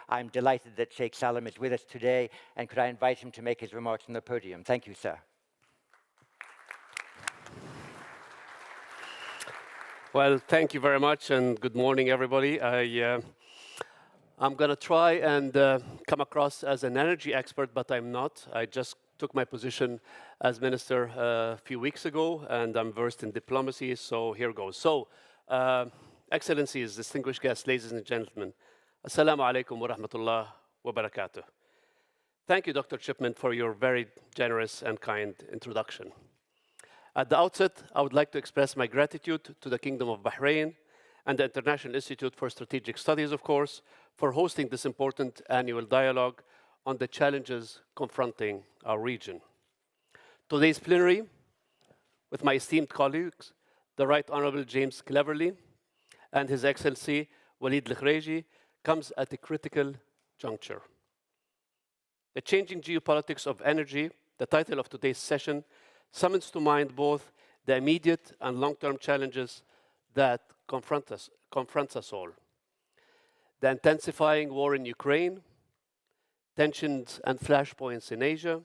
I'm delighted that Sheikh Sالم is with us today, and could I invite him to make his remarks on the podium? Thank you, sir. Well, thank you very much, and good morning, everybody. I'm going to try and come across as an energy expert, but I'm not. I just took my position as minister a few weeks ago, and I'm versed in diplomacy, so here goes. So, Excellencies, distinguished guests, ladies and gentlemen, Assalamu alaikum wa rahmatullah wa barakatuh. Thank you, Dr. Chipman, for your very generous and kind introduction. At the outset, I would like to express my gratitude to the Kingdom of Bahrain and the International Institute for Strategic Studies, of course, for hosting this important annual dialogue on the challenges confronting our region. Today's plenary, with my esteemed colleagues, the Right Honourable James Cleverly and His Excellency Walid Al-Khariji, comes at a critical juncture. The changing geopolitics of energy, the title of today's session, summons to mind both the immediate and long-term challenges that confront us all. The intensifying war in Ukraine, tensions and flashpoints in Asia,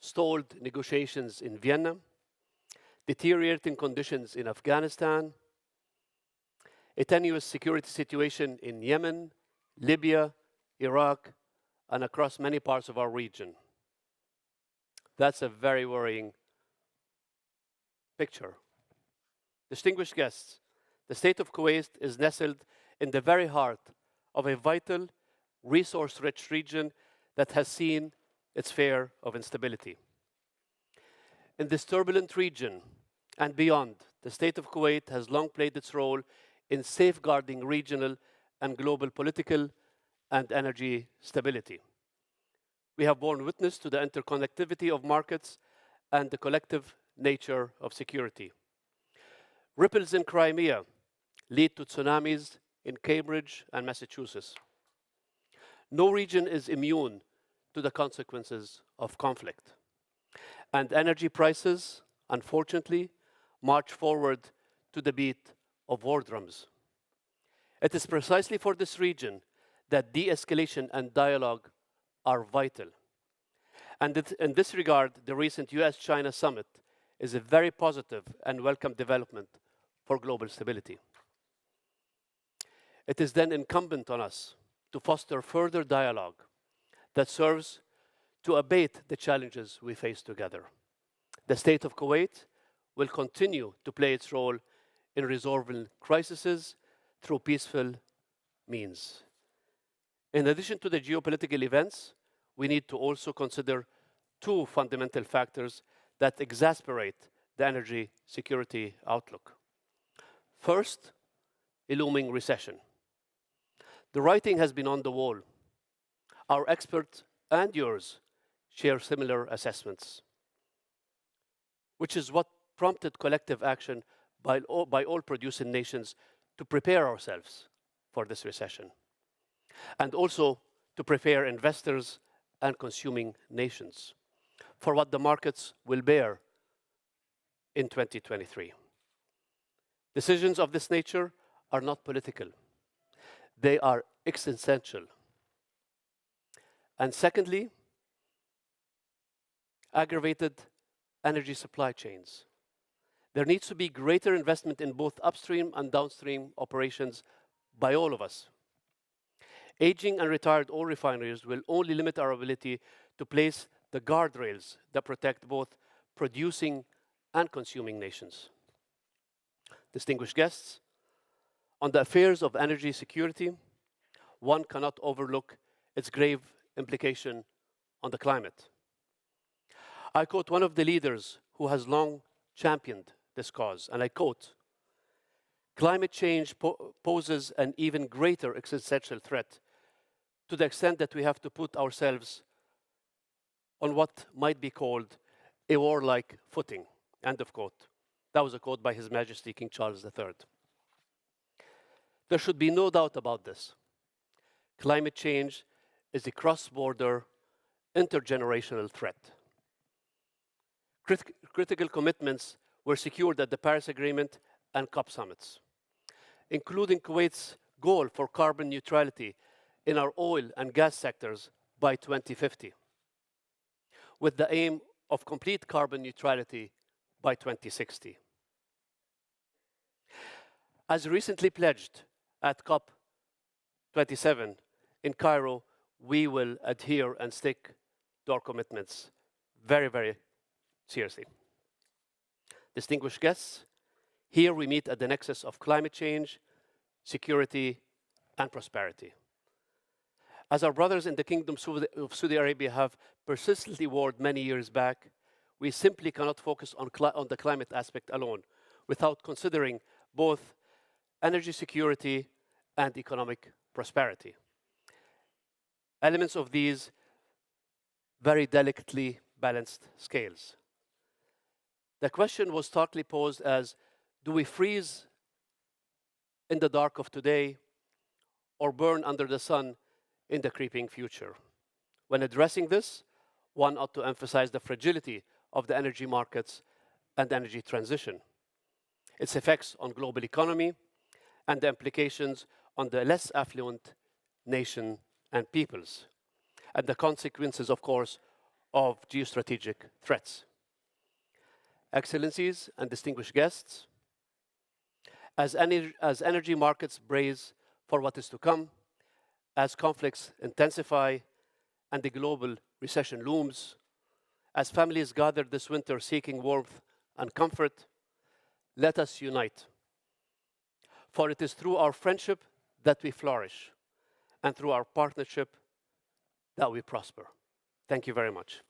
stalled negotiations in Vienna, deteriorating conditions in Afghanistan, a tenuous security situation in Yemen, Libya, Iraq, and across many parts of our region. That's a very worrying picture. Distinguished guests, the state of Kuwait is nestled in the very heart of a vital, resource-rich region that has seen its share of instability. In this turbulent region and beyond, the state of Kuwait has long played its role in safeguarding regional and global political and energy stability. We have borne witness to the interconnectivity of markets and the collective nature of security. Ripples in Crimea lead to tsunamis in Cambridge and Massachusetts. No region is immune to the consequences of conflict. And energy prices, unfortunately, march forward to the beat of war drums. It is precisely for this region that de-escalation and dialogue are vital. And in this regard, the recent US-China summit is a very positive and welcome development for global stability. It is then incumbent on us to foster further dialogue that serves to abate the challenges we face together. The state of Kuwait will continue to play its role in resolving crises through peaceful means. In addition to the geopolitical events, we need to also consider two fundamental factors that exasperate the energy security outlook. First, a looming recession. The writing has been on the wall. Our experts and yours share similar assessments, which is what prompted collective action by all producing nations to prepare ourselves for this recession, and also to prepare investors and consuming nations for what the markets will bear in 2023. Decisions of this nature are not political. They are existential. And secondly, aggravated energy supply chains. There needs to be greater investment in both upstream and downstream operations by all of us. Aging and retired oil refineries will only limit our ability to place the guardrails that protect both producing and consuming nations. Distinguished guests, on the affairs of energy security, one cannot overlook its grave implication on the climate. I quote one of the leaders who has long championed this cause, and I quote, "Climate change poses an even greater existential threat to the extent that we have to put ourselves on what might be called a warlike footing," end of quote. That was a quote by His Majesty King Charles III. There should be no doubt about this. Climate change is a cross-border, intergenerational threat. Critical commitments were secured at the Paris Agreement and COP summits, including Kuwait's goal for carbon neutrality in our oil and gas sectors by 2050, with the aim of complete carbon neutrality by 2060. As recently pledged at COP27 in Cairo, we will adhere and stick to our commitments very, very seriously. Distinguished guests, here we meet at the nexus of climate change, security, and prosperity. As our brothers in the Kingdom of Saudi Arabia have persistently warned many years back, we simply cannot focus on the climate aspect alone without considering both energy security and economic prosperity. Elements of these very delicately balanced scales. The question was starkly posed as, do we freeze in the dark of today or burn under the sun in the creeping future? When addressing this, one ought to emphasize the fragility of the energy markets and energy transition, its effects on global economy, and the implications on the less affluent nation and peoples, and the consequences, of course, of geostrategic threats. Excellencies and distinguished guests, as energy markets brace for what is to come, as conflicts intensify and the global recession looms, as families gather this winter seeking warmth and comfort, let us unite. For it is through our friendship that we flourish, and through our partnership that we prosper. Thank you very much.